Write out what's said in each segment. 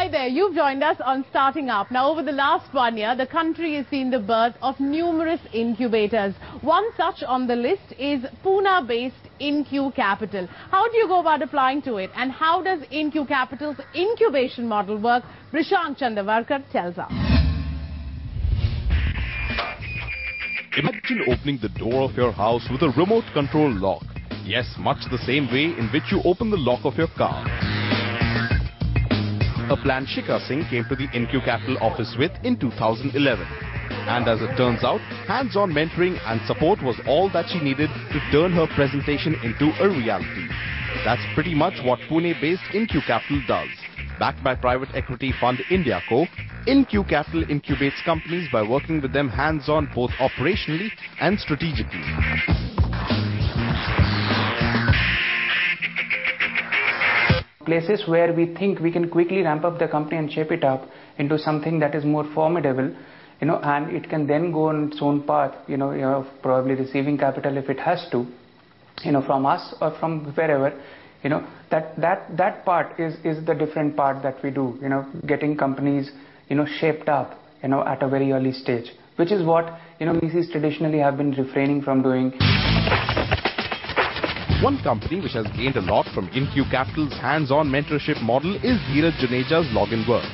Hi there, you've joined us on Starting Up. Now, over the last 1 year, the country has seen the birth of numerous incubators. One such on the list is Pune-based IncuCapital. How do you go about applying to it, and how does IncuCapital's incubation model work? Rishank Chandavarkar tells us. Imagine opening the door of your house with a remote control lock. Yes, much the same way in which you open the lock of your car. A plan Shikha Singh came to the IncuCapital office with in 2011. And as it turns out, hands-on mentoring and support was all that she needed to turn her presentation into a reality. That's pretty much what Pune-based IncuCapital does. Backed by private equity fund IndiaCo, IncuCapital incubates companies by working with them hands-on both operationally and strategically. Places where we think we can quickly ramp up the company and shape it up into something that is more formidable, and it can then go on its own path, probably receiving capital if it has to, from us or from wherever, that part is the different part that we do, getting companies, shaped up, at a very early stage, which is what, VCs traditionally have been refraining from doing. One company which has gained a lot from IncuCapital's hands-on mentorship model is Dheeraj Juneja's Login Works.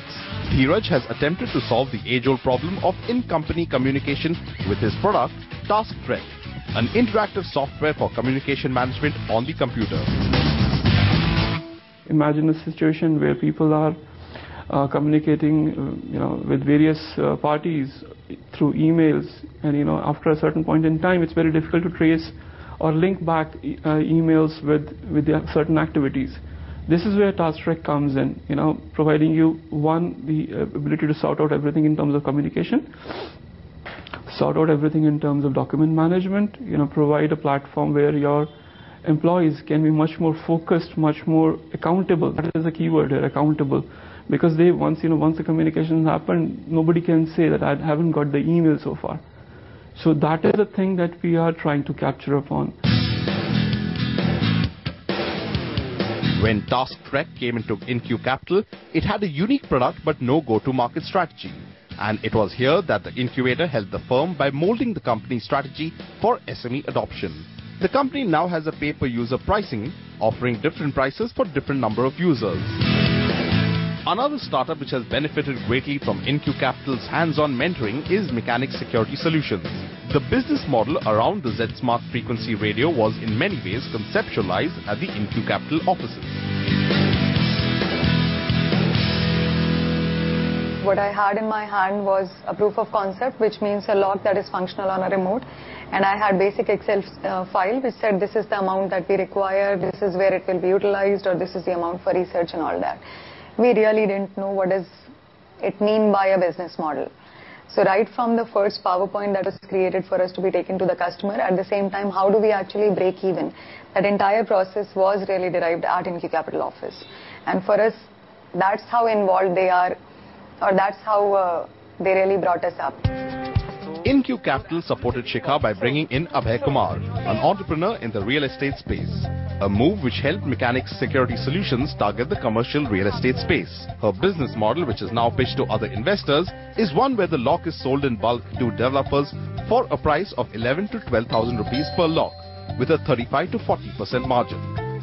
Dheeraj has attempted to solve the age-old problem of in-company communication with his product, TaskTrack, an interactive software for communication management on the computer. Imagine a situation where people are communicating, with various parties through emails, and after a certain point in time, it's very difficult to trace or link back emails with the certain activities. This is where TaskTrack comes in, providing you, one, the ability to sort out everything in terms of communication, sort out everything in terms of document management, provide a platform where your employees can be much more focused, much more accountable. That is the key word here, accountable. Because once the communication happened, nobody can say that I haven't got the email so far. So that is the thing that we are trying to capture upon. When TaskTrack came into IncuCapital, it had a unique product but no go-to-market strategy. And it was here that the incubator helped the firm by molding the company's strategy for SME adoption. The company now has a pay-per-user pricing, offering different prices for different number of users. Another startup which has benefited greatly from IncuCapital's hands-on mentoring is Mechanics Security Solutions. The business model around the Z-Smart frequency radio was in many ways conceptualized at the IncuCapital offices. What I had in my hand was a proof of concept, which means a lock that is functional on a remote. And I had basic Excel file which said this is the amount that we require, this is where it will be utilized, or this is the amount for research and all that. We really didn't know what does it mean by a business model. So right from the first PowerPoint that was created for us to be taken to the customer, at the same time, how do we actually break even? That entire process was really derived at IncuCapital office. And for us, that's how involved they are, or that's how they really brought us up. IncuCapital supported Shikha by bringing in Abhay Kumar, an entrepreneur in the real estate space. A move which helped Mechanics Security Solutions target the commercial real estate space. Her business model, which is now pitched to other investors, is one where the lock is sold in bulk to developers for a price of 11 to 12,000 rupees per lock, with a 35 to 40% margin.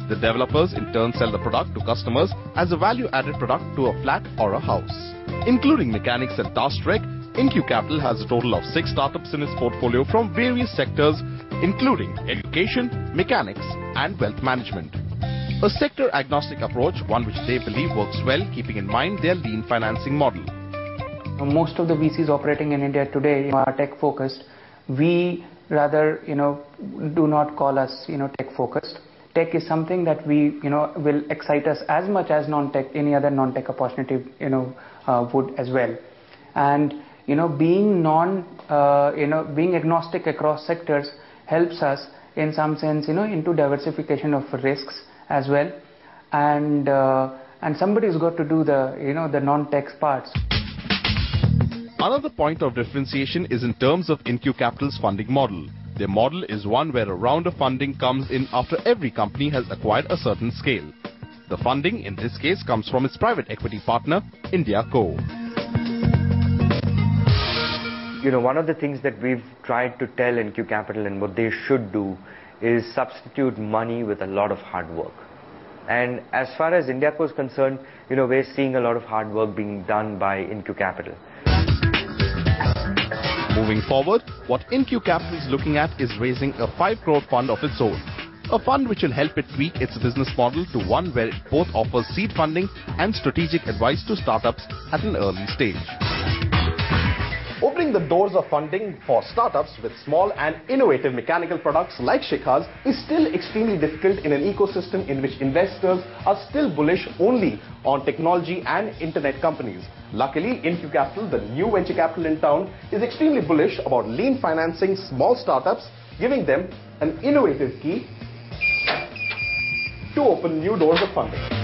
The developers in turn sell the product to customers as a value-added product to a flat or a house. Including Mechanics and TaskTrack, IncuCapital has a total of 6 startups in its portfolio from various sectors, including education, mechanics, and wealth management. A sector-agnostic approach, one which they believe works well, keeping in mind their lean financing model. Most of the VCs operating in India today are tech-focused. We rather, do not call us, tech-focused. Tech is something that we, will excite us as much as non-tech, any other non-tech opportunity, would as well. And being being agnostic across sectors helps us in some sense, into diversification of risks as well. And somebody's got to do the, the non-tech parts. Another point of differentiation is in terms of IncuCapital's funding model. Their model is one where a round of funding comes in after every company has acquired a certain scale. The funding in this case comes from its private equity partner, IncuCo. One of the things that we've tried to tell IncuCapital and what they should do is substitute money with a lot of hard work. And as far as IncuCo is concerned, we're seeing a lot of hard work being done by IncuCapital. Moving forward, what IncuCapital is looking at is raising a 5 crore fund of its own. A fund which will help it tweak its business model to one where it both offers seed funding and strategic advice to startups at an early stage. Opening the doors of funding for startups with small and innovative mechanical products like Shikha's is still extremely difficult in an ecosystem in which investors are still bullish only on technology and internet companies. Luckily, IncuCapital, the new venture capital in town, is extremely bullish about lean financing small startups, giving them an innovative key to open new doors of funding.